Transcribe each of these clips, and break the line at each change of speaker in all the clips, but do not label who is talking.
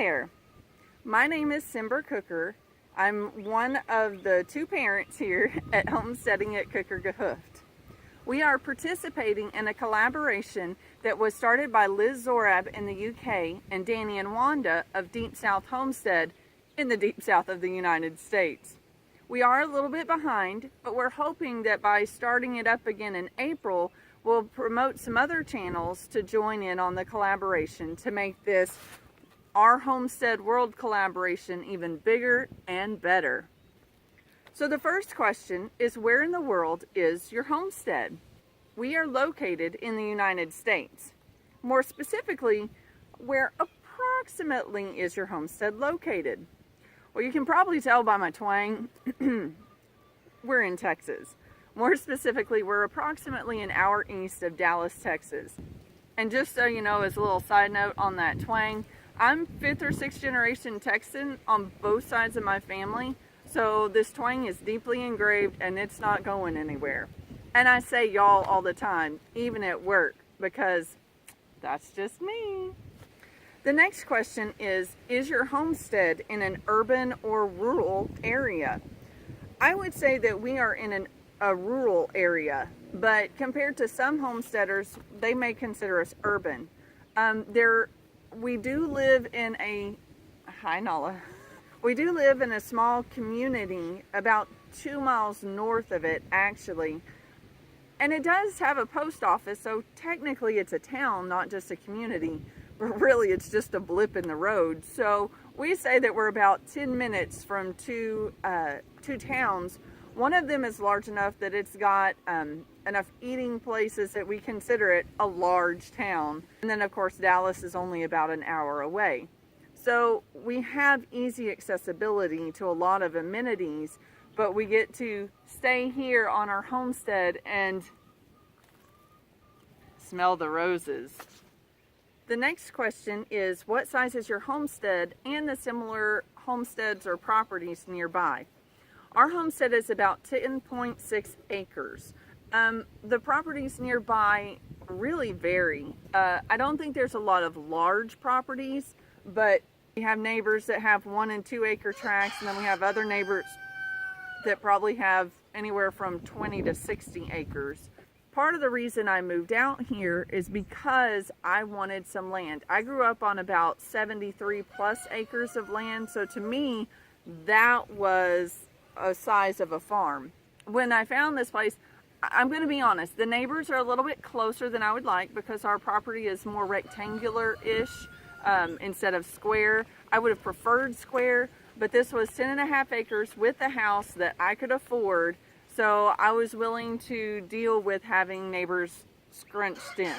there, my name is Kooker. I'm one of the two parents here at Homesteading at Kooker. We are participating in a collaboration that was started by Liz Zorab in the UK and Danny and Wanda of Deep South Homestead in the deep south of the United States. We are a little bit behind, but we're hoping that by starting it up again in April, we'll promote some other channels to join in on the collaboration to make this Our Homestead World collaboration even bigger and better. So the first question is, where in the world is your homestead? We are located in the United States. More specifically, where approximately is your homestead located? Well, you can probably tell by my twang, we're in Texas. More specifically, we're approximately an hour east of Dallas, Texas. And just so you know, as a little side note on that twang, I'm 5th or 6th generation Texan on both sides of my family. So this twang is deeply engraved and it's not going anywhere. And I say y'all all the time, even at work, because that's just me. The next question is your homestead in an urban or rural area? I would say that we are in a rural area, but compared to some homesteaders, they may consider us urban. We do live in a, hi Nala, we do live in a small community about 2 miles north of it actually, and it does have a post office, so technically it's a town, not just a community, but really it's just a blip in the road. So we say that we're about 10 minutes from two towns. One of them is large enough that it's got enough eating places that we consider it a large town. And then of course Dallas is only about an hour away. So we have easy accessibility to a lot of amenities, but we get to stay here on our homestead and smell the roses. The next question is, what size is your homestead and the similar homesteads or properties nearby? Our homestead is about 10.6 acres. The properties nearby really vary. I don't think there's a lot of large properties, but we have neighbors that have 1 and 2 acre tracts, and then we have other neighbors that probably have anywhere from 20 to 60 acres. Part of the reason I moved out here is because I wanted some land. I grew up on about 73 plus acres of land, so to me, that was a size of a farm. When I found this place, I'm going to be honest, the neighbors are a little bit closer than I would like because our property is more rectangular-ish instead of square. I would have preferred square, but this was 10.5 acres with a house that I could afford, so I was willing to deal with having neighbors scrunched in.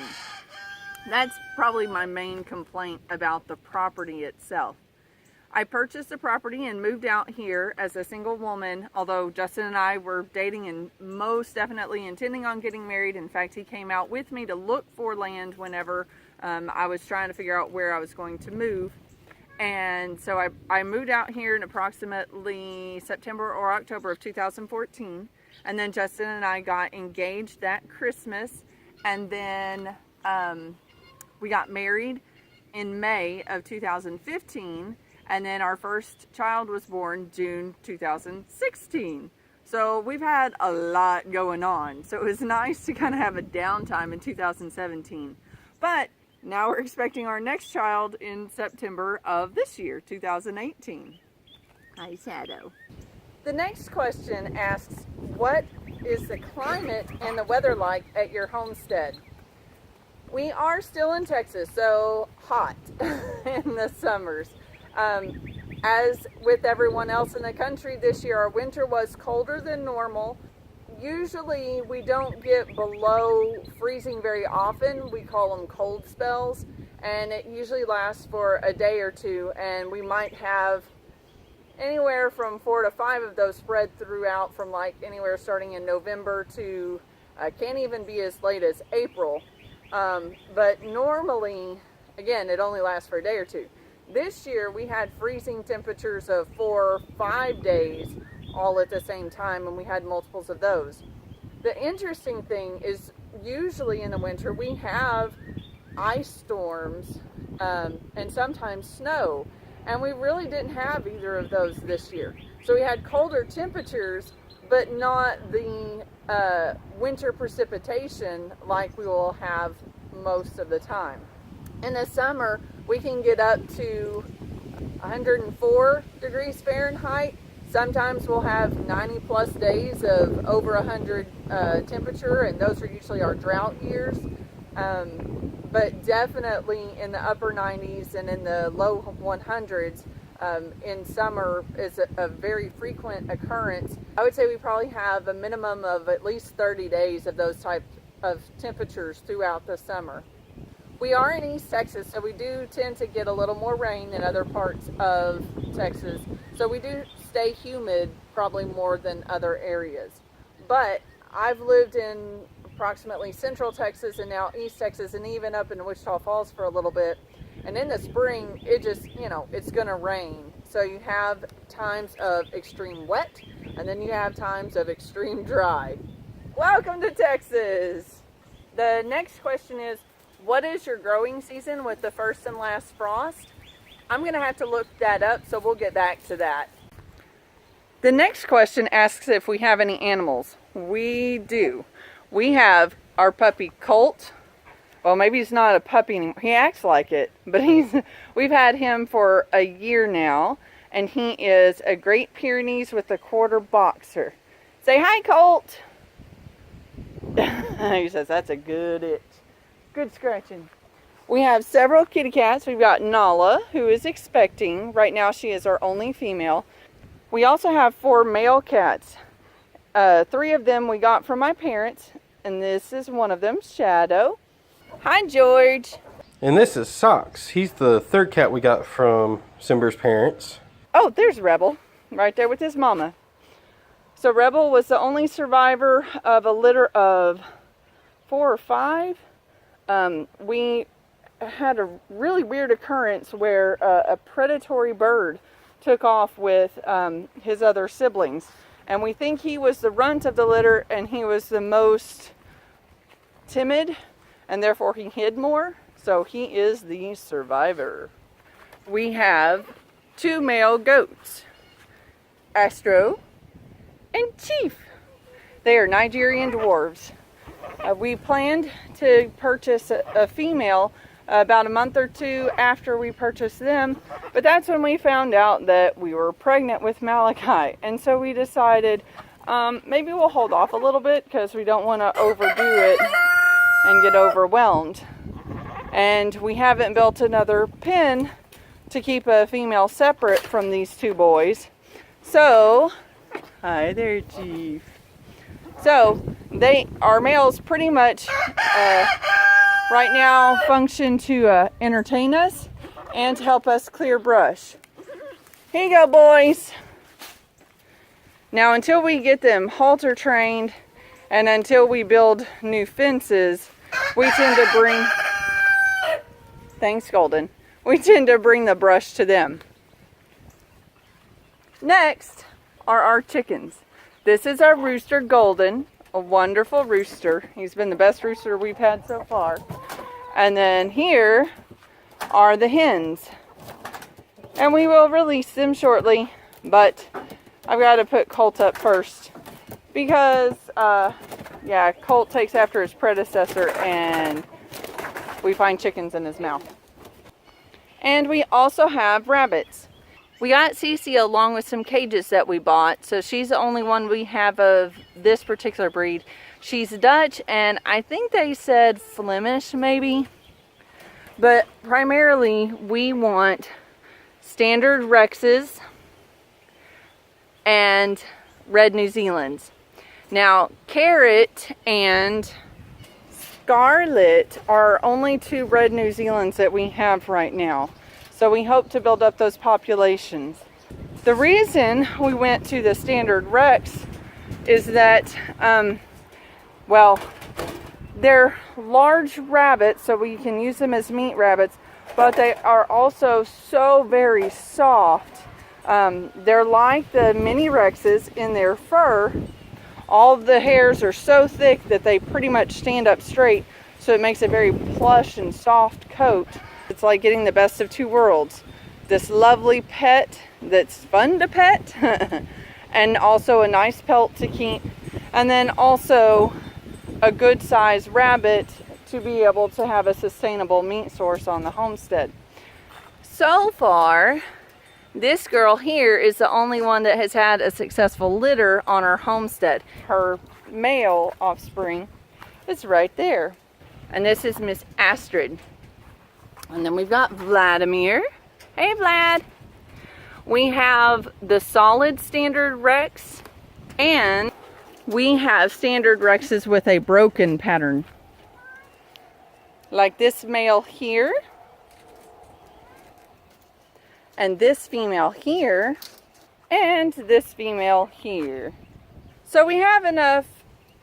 That's probably my main complaint about the property itself. I purchased the property and moved out here as a single woman, although Justin and I were dating and most definitely intending on getting married. In fact, he came out with me to look for land whenever I was trying to figure out where I was going to move. And so I moved out here in approximately September or October of 2014. And then Justin and I got engaged that Christmas. And then we got married in May of 2015. And then our first child was born June 2016. So we've had a lot going on. So it was nice to kind of have a downtime in 2017. But now we're expecting our next child in September of this year, 2018. Hi, Shadow. The next question asks, what is the climate and the weather like at your homestead? We are still in Texas, so hot in the summers. As with everyone else in the country, this year our winter was colder than normal. Usually we don't get below freezing very often. We call them cold spells, and it usually lasts for a day or two, and we might have anywhere from 4 to 5 of those spread throughout, from like anywhere starting in November to can't even be as late as April. But normally, again, it only lasts for a day or two. This year we had freezing temperatures of 4 or 5 days all at the same time, and we had multiples of those. The interesting thing is, usually in the winter we have ice storms and sometimes snow, and we really didn't have either of those this year. So we had colder temperatures, but not the winter precipitation like we will have most of the time. In the summer, we can get up to 104 degrees Fahrenheit. Sometimes we'll have 90 plus days of over 100 temperature, and those are usually our drought years. But definitely in the upper 90s and in the low 100s in summer is a very frequent occurrence. I would say we probably have a minimum of at least 30 days of those types of temperatures throughout the summer. We are in East Texas, so we do tend to get a little more rain than other parts of Texas. So we do stay humid probably more than other areas. But I've lived in approximately Central Texas and now East Texas and even up in Wichita Falls for a little bit. And in the spring, it just, it's going to rain. So you have times of extreme wet and then you have times of extreme dry. Welcome to Texas! The next question is, what is your growing season with the first and last frost? I'm going to have to look that up, so we'll get back to that. The next question asks if we have any animals. We do. We have our puppy Colt. Well, maybe he's not a puppy anymore. He acts like it, but we've had him for a year now, and he is a Great Pyrenees with a quarter boxer. Say hi, Colt. He says that's a good itch. Good scratching. We have several kitty cats. We've got Nala, who is expecting. Right now she is our only female. We also have 4 male cats. 3 of them we got from my parents, and this is one of them, Shadow. Hi, George.
And this is Socks. He's the 3rd cat we got from Simber's parents.
Oh, there's Rebel, right there with his mama. So Rebel was the only survivor of a litter of 4 or 5. We had a really weird occurrence where a predatory bird took off with his other siblings. And we think he was the runt of the litter and he was the most timid and therefore he hid more. So he is the survivor. We have 2 male goats, Astro and Chief. They are Nigerian dwarves. We planned to purchase a female about a month or 2 after we purchased them, but that's when we found out that we were pregnant with Malachi, and so we decided maybe we'll hold off a little bit because we don't want to overdo it and get overwhelmed. And we haven't built another pen to keep a female separate from these 2 boys. So, hi there, Chief. So, our males pretty much right now function to entertain us and to help us clear brush. Here you go, boys. Now, until we get them halter trained and until we build new fences, we tend to bring... Thanks, Golden. We tend to bring the brush to them. Next are our chickens. This is our rooster, Golden, a wonderful rooster. He's been the best rooster we've had so far. And then here are the hens. And we will release them shortly, but I've got to put Colt up first because, Colt takes after his predecessor and we find chickens in his mouth. And we also have rabbits. We got Cece along with some cages that we bought, so she's the only one we have of this particular breed. She's Dutch, and I think they said Flemish maybe. But primarily, we want standard Rexes and red New Zealands. Now, Carrot and Scarlet are only 2 red New Zealands that we have right now. So we hope to build up those populations. The reason we went to the standard Rex is that, they're large rabbits, so we can use them as meat rabbits, but they are also so very soft. They're like the mini Rexes in their fur. All of the hairs are so thick that they pretty much stand up straight, so it makes a very plush and soft coat. It's like getting the best of 2 worlds. this lovely pet that's fun to pet and also a nice pelt to keep, and then also a good sized rabbit to be able to have a sustainable meat source on the homestead. So far, this girl here is the only one that has had a successful litter on our homestead. Her male offspring is right there. And this is Miss Astrid. And then we've got Vladimir. Hey, Vlad. We have the solid standard Rex, and we have standard Rexes with a broken pattern. Like this male here, and this female here, and this female here. So we have enough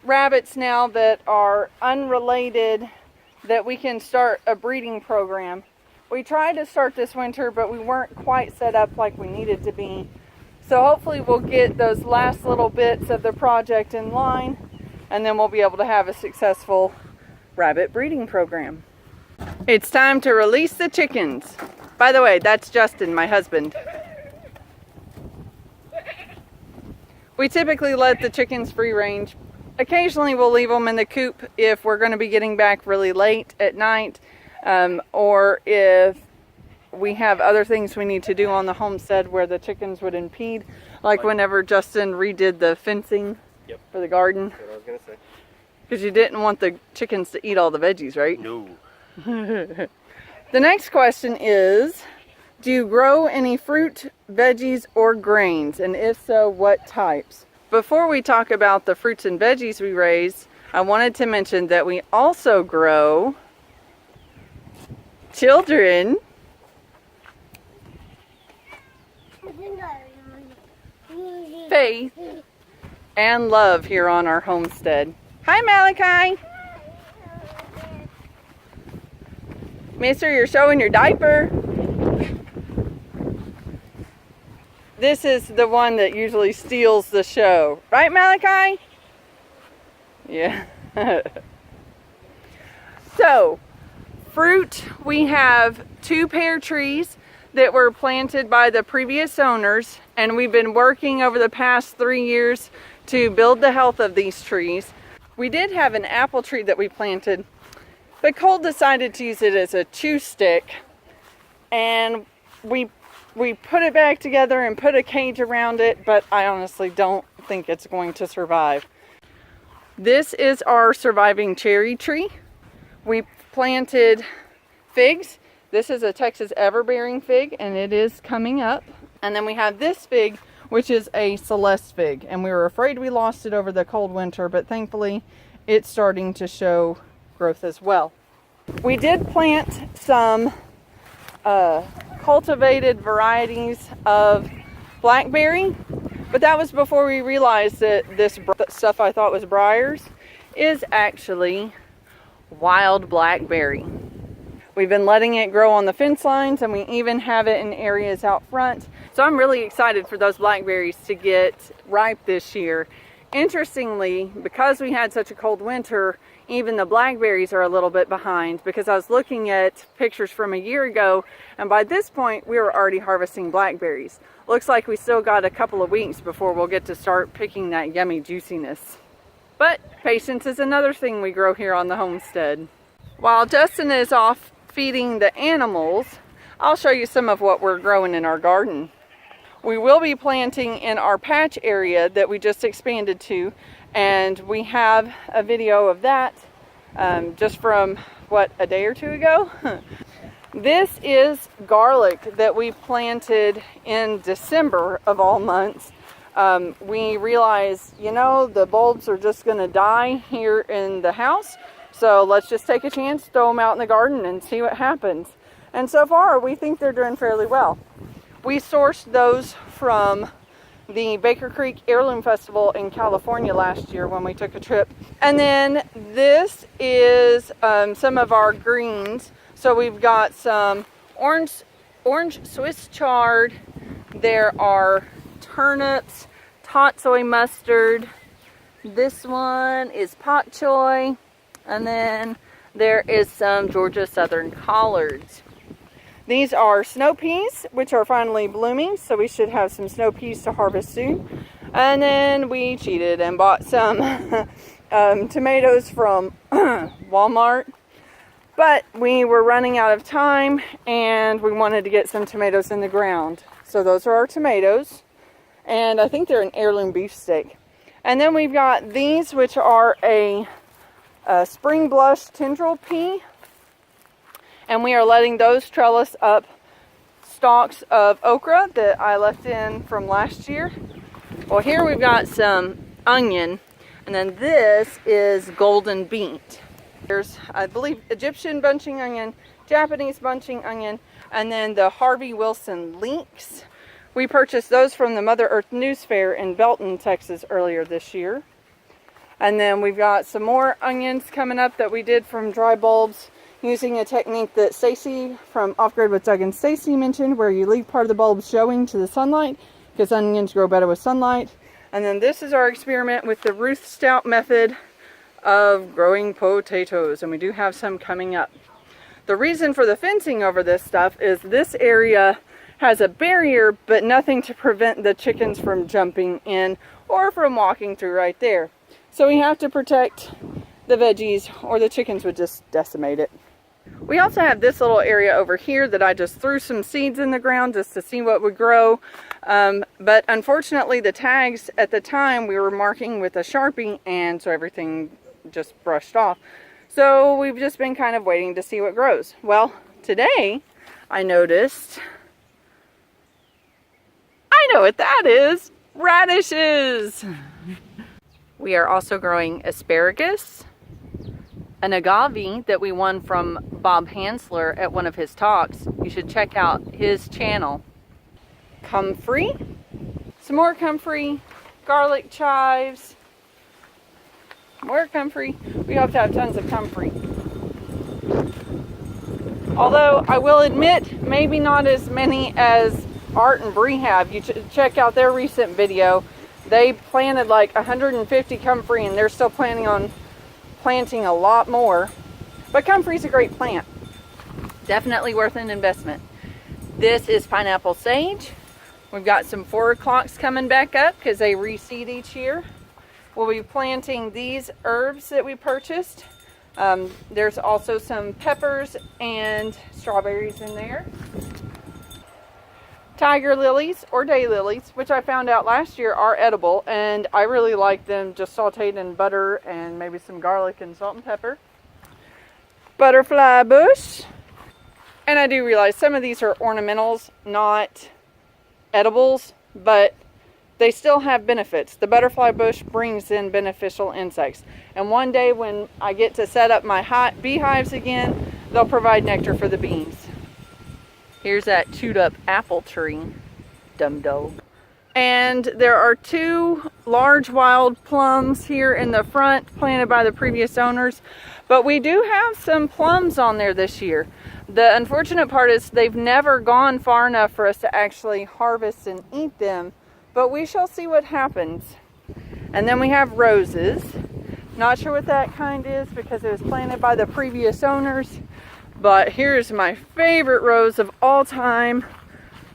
rabbits now that are unrelated that we can start a breeding program. We tried to start this winter, but we weren't quite set up like we needed to be. So hopefully we'll get those last little bits of the project in line, and then we'll be able to have a successful rabbit breeding program. It's time to release the chickens. By the way, that's Justin, my husband. We typically let the chickens free range. Occasionally we'll leave them in the coop if we're going to be getting back really late at night, or if we have other things we need to do on the homestead where the chickens would impede, like whenever Justin redid the fencing for the garden.
That's what I was going to say.
Because you didn't want the chickens to eat all the veggies, right?
No.
The next question is, do you grow any fruit, veggies, or grains? And if so, what types? Before we talk about the fruits and veggies we raise, I wanted to mention that we also grow children, faith, and love here on our homestead. Hi, Malachi. Mister, you're showing your diaper. This is the one that usually steals the show. Right, Malachi? Yeah. So, fruit, we have 2 pear trees that were planted by the previous owners, and we've been working over the past 3 years to build the health of these trees. We did have an apple tree that we planted, but Cole decided to use it as a chew stick, and we put it back together and put a cage around it, but I honestly don't think it's going to survive. This is our surviving cherry tree. We planted figs. This is a Texas everbearing fig, and it is coming up. And then we have this fig, which is a Celeste fig, and we were afraid we lost it over the cold winter, but thankfully it's starting to show growth as well. We did plant some cultivated varieties of blackberry, but that was before we realized that this stuff I thought was briars is actually wild blackberry. We've been letting it grow on the fence lines, and we even have it in areas out front. So I'm really excited for those blackberries to get ripe this year. Interestingly, because we had such a cold winter, even the blackberries are a little bit behind, because I was looking at pictures from a year ago, and by this point we were already harvesting blackberries. Looks like we still got a couple of weeks before we'll get to start picking that yummy juiciness. But patience is another thing we grow here on the homestead. While Justin is off feeding the animals, I'll show you some of what we're growing in our garden. We will be planting in our patch area that we just expanded to, and we have a video of that just from, a day or two ago? This is garlic that we planted in December of all months. We realized, the bulbs are just going to die here in the house, so let's just take a chance, throw them out in the garden and see what happens. And so far, we think they're doing fairly well. We sourced those from the Baker Creek Heirloom Festival in California last year when we took a trip. And then this is some of our greens. So we've got some orange Swiss chard. There are turnips, tatsoi mustard. This one is pak choi. And then there is some Georgia Southern collards. These are snow peas, which are finally blooming, so we should have some snow peas to harvest soon. And then we cheated and bought some tomatoes from Walmart. But we were running out of time and we wanted to get some tomatoes in the ground. So those are our tomatoes. And I think they're an heirloom beefsteak. And then we've got these, which are a spring blush tendril pea. And we are letting those trellis up stalks of okra that I left in from last year. Well, here we've got some onion. And then this is golden beet. There's, I believe, Egyptian bunching onion, Japanese bunching onion, and then the Harvey Wilson leeks. We purchased those from the Mother Earth News Fair in Belton, Texas earlier this year. And then we've got some more onions coming up that we did from dry bulbs using a technique that Stacy from Off Grid with Doug and Stacy mentioned, where you leave part of the bulb showing to the sunlight because onions grow better with sunlight. And then this is our experiment with the Ruth Stout method of growing potatoes, and we do have some coming up. The reason for the fencing over this stuff is this area has a barrier but nothing to prevent the chickens from jumping in or from walking through right there. So we have to protect the veggies or the chickens would just decimate it. We also have this little area over here that I just threw some seeds in the ground just to see what would grow. But unfortunately the tags at the time we were marking with a Sharpie, and so everything just brushed off. So we've just been kind of waiting to see what grows. Well, today I noticed, I know what that is, radishes. We are also growing asparagus, an agave that we won from Bob Hansler at one of his talks. You should check out his channel. Comfrey, some more comfrey, garlic chives, more comfrey. We have to have tons of comfrey. Although I will admit, maybe not as many as Art and Bree have. You check out their recent video. They planted like 150 comfrey and they're still planning on planting a lot more. But comfrey's a great plant. Definitely worth an investment. This is pineapple sage. We've got some 4 o'clocks coming back up because they reseed each year. We'll be planting these herbs that we purchased. There's also some peppers and strawberries in there. Tiger lilies or day lilies, which I found out last year are edible, and I really like them just sauteed in butter and maybe some garlic and salt and pepper. Butterfly bush. And I do realize some of these are ornamentals, not edibles, but they still have benefits. The butterfly bush brings in beneficial insects. And one day when I get to set up my beehives again, they'll provide nectar for the bees. Here's that chewed up apple tree. Dumb dog. And there are 2 large wild plums here in the front planted by the previous owners. But we do have some plums on there this year. The unfortunate part is they've never gone far enough for us to actually harvest and eat them. But we shall see what happens. And then we have roses. Not sure what that kind is because it was planted by the previous owners. But here's my favorite rose of all time,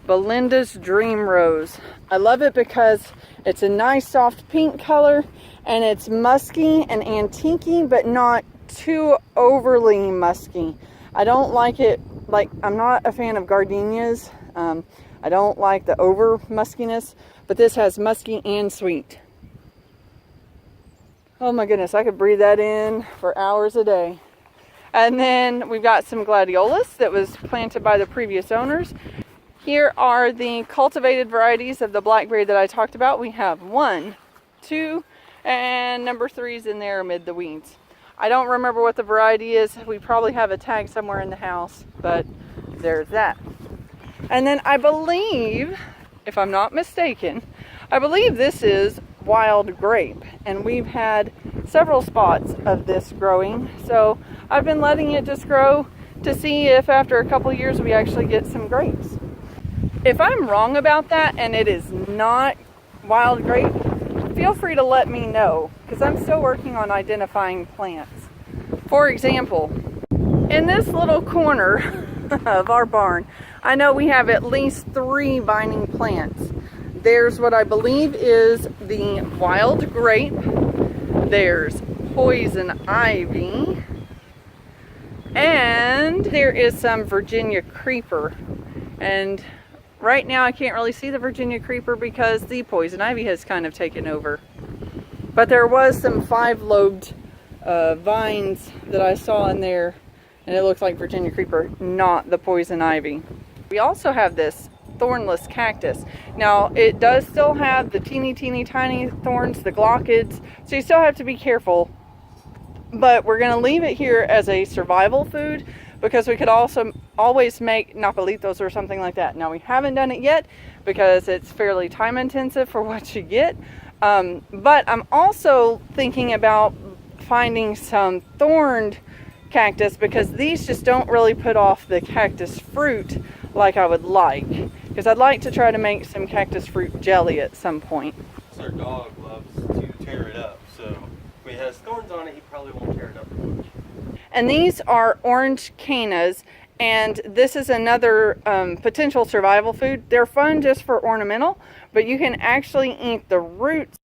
Belinda's Dream Rose. I love it because it's a nice soft pink color and it's musky and antique-y, but not too overly musky. I don't like it, I'm not a fan of gardenias. I don't like the over muskiness, but this has musky and sweet. Oh my goodness, I could breathe that in for hours a day. And then we've got some gladiolus that was planted by the previous owners. Here are the cultivated varieties of the blackberry that I talked about. We have 1, 2, and number 3 is in there amid the weeds. I don't remember what the variety is. We probably have a tag somewhere in the house, but there's that. And then I believe, if I'm not mistaken, I believe this is wild grape. And we've had several spots of this growing. So I've been letting it just grow to see if after a couple years we actually get some grapes. If I'm wrong about that and it is not wild grape, feel free to let me know because I'm still working on identifying plants. For example, in this little corner, of our barn, I know we have at least 3 binding plants. There's what I believe is the wild grape. There's poison ivy. And there is some Virginia creeper. And right now I can't really see the Virginia creeper because the poison ivy has kind of taken over. But there was some 5-lobed vines that I saw in there, and it looks like Virginia creeper, not the poison ivy. We also have this thornless cactus. Now it does still have the teeny tiny thorns, the glaucids, so you still have to be careful. But we're going to leave it here as a survival food because we could also always make napalitos or something like that. Now we haven't done it yet because it's fairly time intensive for what you get. But I'm also thinking about finding some thorned cactus because these just don't really put off the cactus fruit like I would like. Because I'd like to try to make some cactus fruit jelly at some point.
Our dog loves to tear it up, so if it has thorns on it, he probably won't tear it up very much.
And these are orange cannas, and this is another potential survival food. They're fun just for ornamental, but you can actually eat the roots.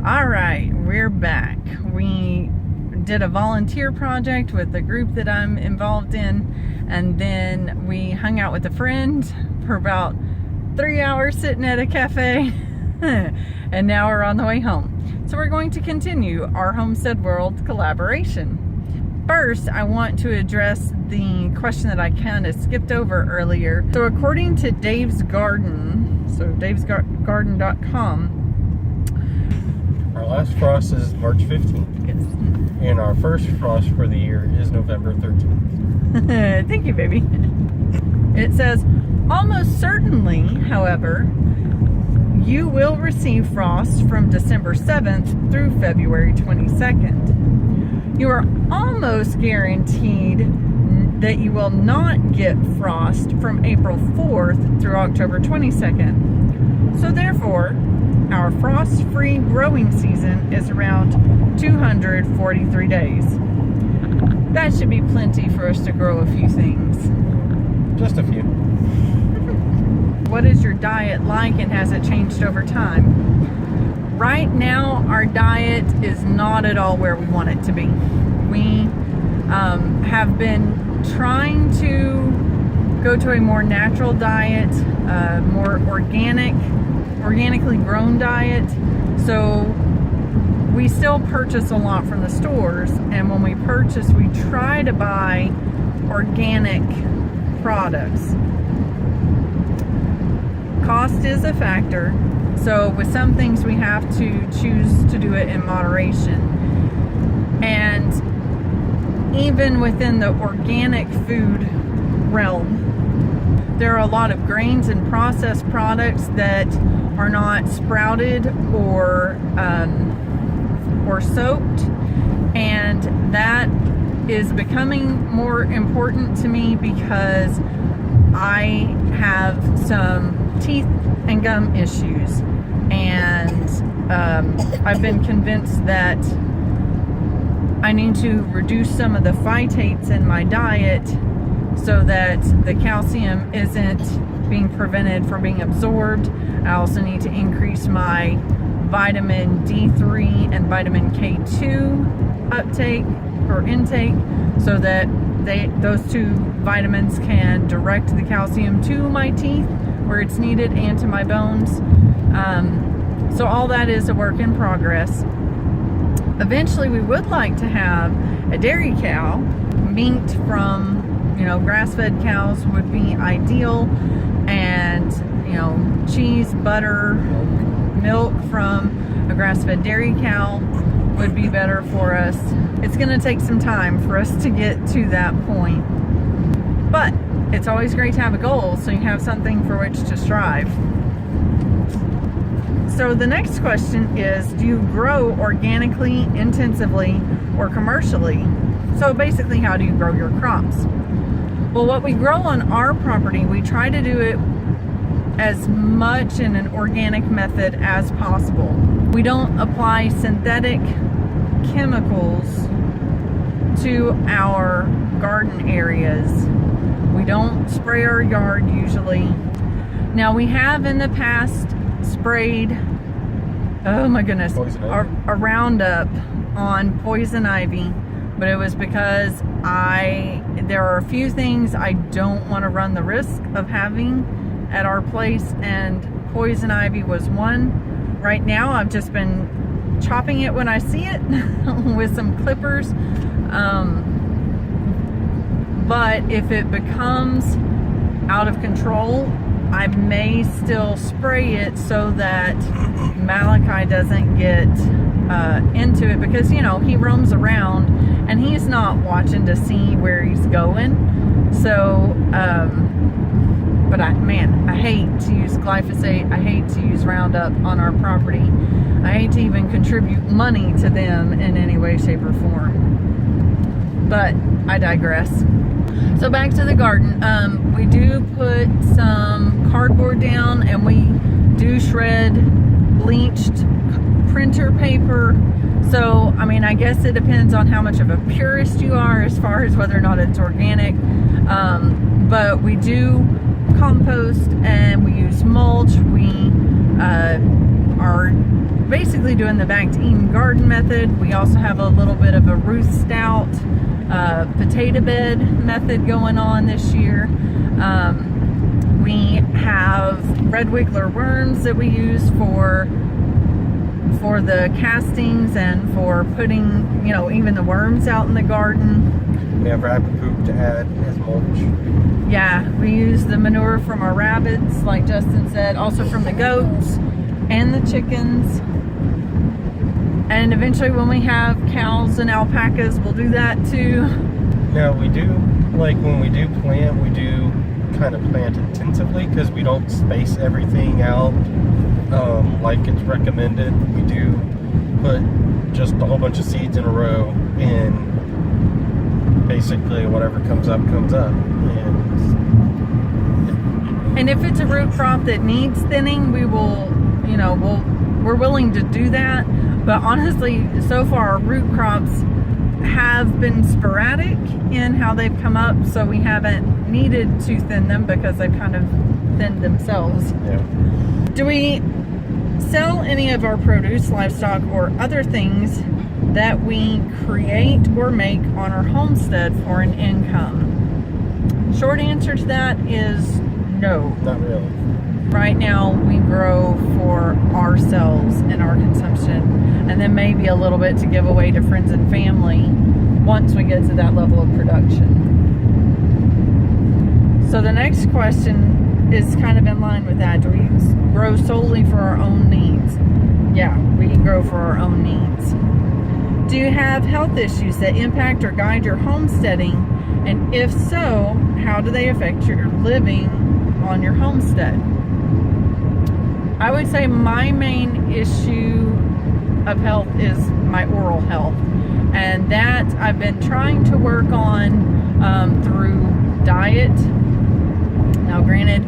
All right, we're back. We did a volunteer project with the group that I'm involved in, and then we hung out with a friend for about 3 hours sitting at a cafe, and now we're on the way home. So we're going to continue our Homestead World collaboration. First, I want to address the question that I kind of skipped over earlier. So according to Dave's Garden, so davesgarden.com,
Our last frost is March 15th.
yes.
And our first frost for the year is November 13th.
Thank you, baby. It says, almost certainly, however, you will receive frost from December 7th through February 22nd. You are almost guaranteed that you will not get frost from April 4th through October 22nd. So therefore, our frost-free growing season is around 243 days. That should be plenty for us to grow a few things.
Just a few.
What is your diet like, and has it changed over time? Right now, our diet is not at all where we want it to be. We have been trying to go to a more natural diet, more organically grown diet. So we still purchase a lot from the stores, and when we purchase, we try to buy organic products. Cost is a factor, so with some things we have to choose to do it in moderation. And even within the organic food realm, there are a lot of grains and processed products that are not sprouted or soaked, and that is becoming more important to me because I have some teeth and gum issues, and I've been convinced that I need to reduce some of the phytates in my diet so that the calcium isn't being prevented from being absorbed. I also need to increase my vitamin D3 and vitamin K2 uptake or intake so that those two vitamins can direct the calcium to my teeth where it's needed and to my bones. So all that is a work in progress. Eventually we would like to have a dairy cow. Meat from, grass-fed cows would be ideal, and cheese, butter, milk from a grass-fed dairy cow would be better for us. It's going to take some time for us to get to that point, but it's always great to have a goal so you have something for which to strive. So the next question is, do you grow organically, intensively, or commercially? So basically, how do you grow your crops? Well, what we grow on our property, we try to do it as much in an organic method as possible. We don't apply synthetic chemicals to our garden areas. We We don't spray our yard usually. Now we have in the past sprayed, oh my goodness, a Roundup on poison ivy, but it was because there are a few things I don't want to run the risk of having at our place, and poison ivy was one. Right now I've just been chopping it when I see it with some clippers. But if it becomes out of control, I may still spray it so that Malachi doesn't get into it, because you know he roams around and he's not watching to see where he's going. So but I hate to use glyphosate. I hate to use Roundup on our property. I hate to even contribute money to them in any way, shape, or form. But I digress. So back to the garden. We do put some cardboard down, and we do shred bleached printer paper. So, I mean, I guess it depends on how much of a purist you are as far as whether or not it's organic. But we do compost and we use mulch. We are basically doing the back to Eden garden method. We also have a little bit of a Ruth Stout potato bed method going on this year. We have red wiggler worms that we use for the castings and for putting, you know, even the worms out in the garden.
We have rabbit poop to add as mulch.
Yeah, we use the manure from our rabbits, like Justin said, also from the goats and the chickens. And eventually when we have cows and alpacas, we'll do that too.
Now we do, like when we do plant, we do kind of plant intensively because we don't space everything out like it's recommended. We do put just a whole bunch of seeds in a row, and basically whatever comes up, comes up.
And if it's a root crop that needs thinning, we will, you know, we're willing to do that. But honestly, so far our root crops have been sporadic in how they've come up, so we haven't needed to thin them because they've kind of thinned themselves.
Yeah.
Do we sell any of our produce, livestock, or other things that we create or make on our homestead for an income? Short answer to that is no.
Not really.
Right now we grow for ourselves and our consumption, and then maybe a little bit to give away to friends and family once we get to that level of production. So the next question is kind of in line with that. Do we grow solely for our own needs? Yeah, we grow for our own needs. Do you have health issues that impact or guide your homesteading? And if so, how do they affect your living on your homestead? I would say my main issue of health is my oral health, and that I've been trying to work on through diet. Now granted,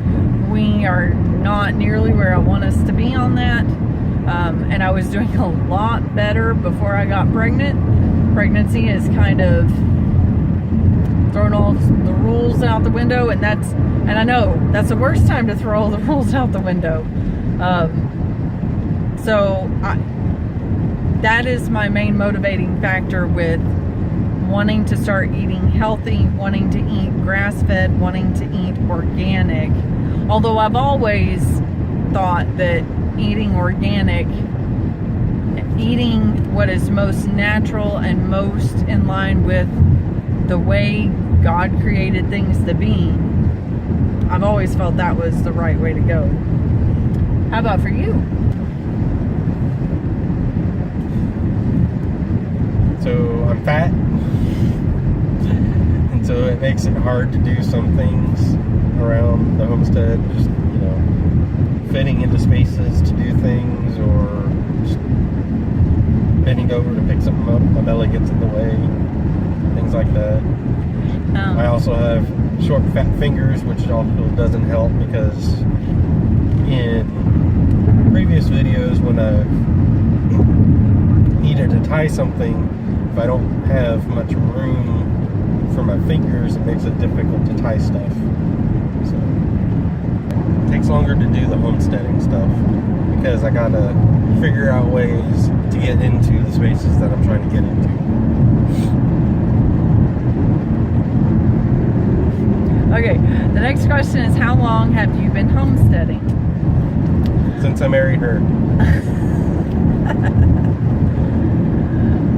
we are not nearly where I want us to be on that, and I was doing a lot better before I got pregnant. Pregnancy has kind of thrown all the rules out the window, and I know that's the worst time to throw all the rules out the window. That is my main motivating factor with wanting to start eating healthy, wanting to eat grass-fed, wanting to eat organic. Although I've always thought that eating organic, eating what is most natural and most in line with the way God created things to be, I've always felt that was the right way to go. How about for you?
So I'm fat, and so it makes it hard to do some things around the homestead, just, you know, fitting into spaces to do things, or just bending over to pick something up. My belly gets in the way, things like that. I also have short, fat fingers, which also doesn't help, because in previous videos when I needed to tie something, if I don't have much room for my fingers. It makes it difficult to tie stuff. So it takes longer to do the homesteading stuff because I gotta figure out ways to get into the spaces that I'm trying to get into.
Okay, the next question is, how long have you been homesteading?
Since I married her.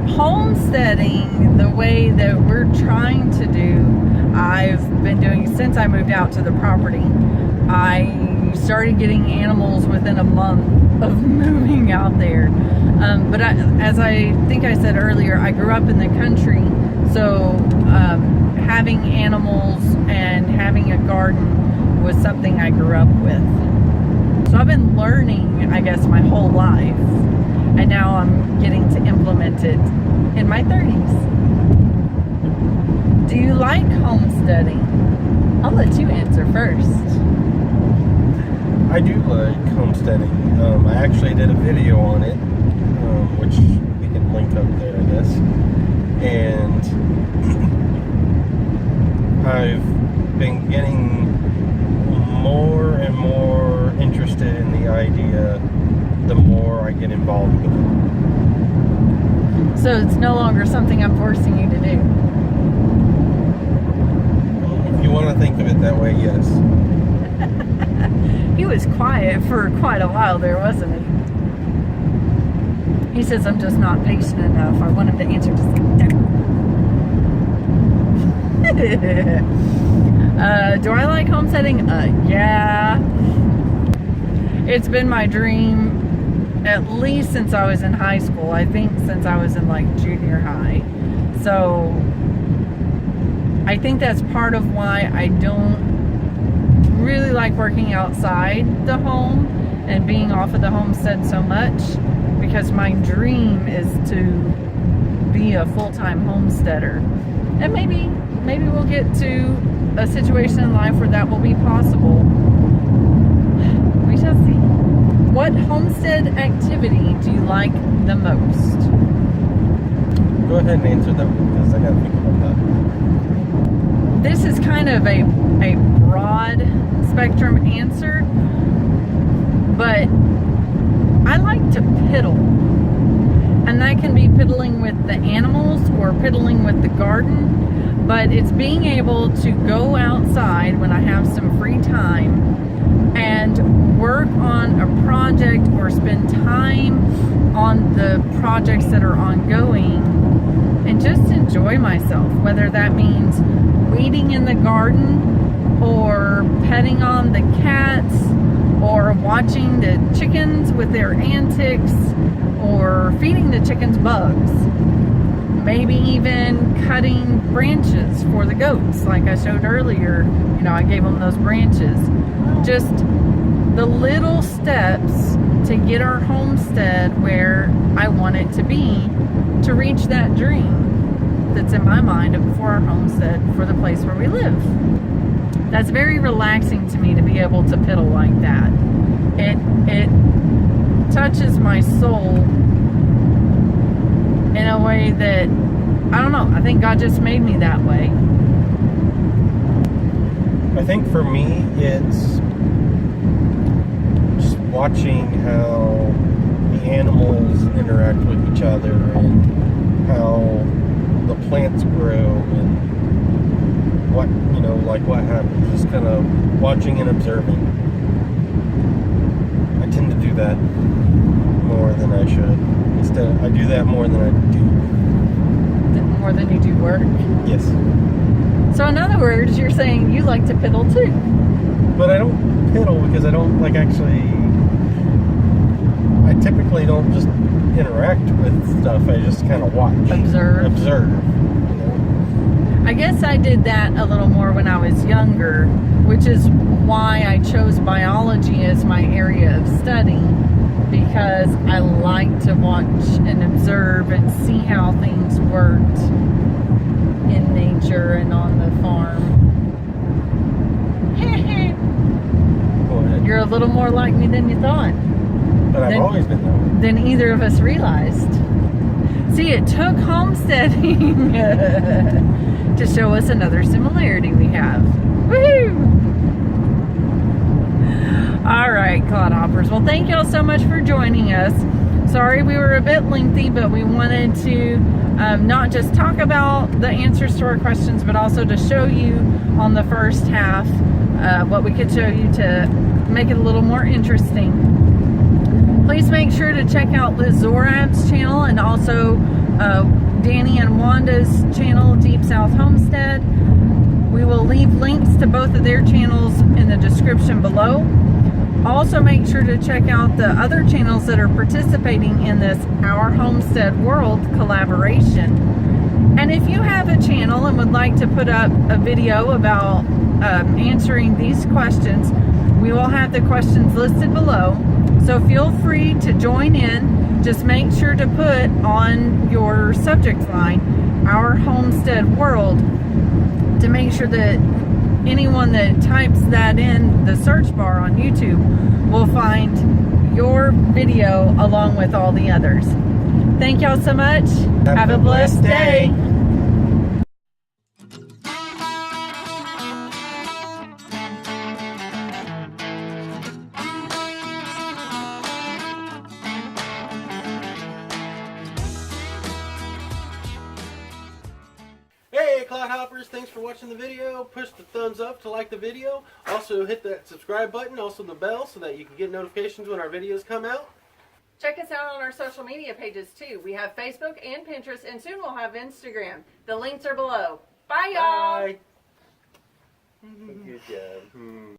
Homesteading, the way that we're trying to do, I've been doing since I moved out to the property. I started getting animals within a month of moving out there. But as I think I said earlier, I grew up in the country, so having animals and having a garden was something I grew up with. So I've been learning, I guess, my whole life, and now I'm getting to implement it in my 30s. Do you like homesteading? I'll let you answer first.
I do like homesteading. I actually did a video on it, which we can link up there, I guess. And I've been getting more and more interested in the idea the more I get involved with it.
So it's no longer something I'm forcing you to do.
If you want to think of it that way, yes.
He was quiet for quite a while there, wasn't he? He says, I'm just not patient enough. I want him to answer just like that. Do I like homesteading? Yeah. It's been my dream at least since I was in high school. I think since I was in like junior high. So I think that's part of why I don't really like working outside the home and being off of the homestead so much, because my dream is to be a full-time homesteader. And maybe we'll get to a situation in life where that will be possible. We shall see. What homestead activity do you like the most?
Go ahead and answer that one, because I gotta think about that.
This is kind of a broad spectrum answer, but I like to piddle. And that can be piddling with the animals or piddling with the garden, but it's being able to go outside when I have some free time and work on a project or spend time on the projects that are ongoing and just enjoy myself, whether that means weeding in the garden or petting on the cats or watching the chickens with their antics or feeding the chickens bugs. Maybe even cutting branches for the goats, like I showed earlier. You know, I gave them those branches. Just the little steps to get our homestead where I want it to be, to reach that dream that's in my mind for our homestead, for the place where we live. That's very relaxing to me, to be able to piddle like that. It touches my soul in a way that, I don't know, I think God just made me that way.
I think for me, it's just watching how the animals interact with each other and how the plants grow and what, you know, like what happens. Just kind of watching and observing. I tend to do that more than I should. Instead, I do that more than I do.
More than you do work?
Yes.
So in other words, you're saying you like to piddle too.
But I don't piddle because I don't like actually. I typically don't just interact with stuff. I just kind of watch.
Observe.
You know?
I guess I did that a little more when I was younger, which is why I chose biology as my area of study, because I like to watch and observe and see how things worked in nature and on the farm. You're a little more like me than you thought.
But I've always been that way.
Than either of us realized. See, it took homesteading to show us another similarity we have. Woohoo! All right, clodhoppers. Well, thank y'all so much for joining us. Sorry we were a bit lengthy, but we wanted to not just talk about the answers to our questions, but also to show you on the first half what we could show you to make it a little more interesting. Please make sure to check out Liz Zorab's channel and also Danny and Wanda's channel, Deep South Homestead. We will leave links to both of their channels in the description below. Also make sure to check out the other channels that are participating in this Our Homestead World collaboration. And if you have a channel and would like to put up a video about answering these questions, we will have the questions listed below. So feel free to join in. Just make sure to put on your subject line, Our Homestead World, to make sure that anyone that types that in the search bar on YouTube will find your video along with all the others. Thank y'all so much. Have a blessed day.
Hey clodhoppers, thanks for watching the video. Push the thumbs up to like the video. Also hit that subscribe button, also the bell, so that you can get notifications when our videos come out.
Check us out on our social media pages too. We have Facebook and Pinterest, and soon we'll have Instagram. The links are below. Bye y'all.
Bye. Good job.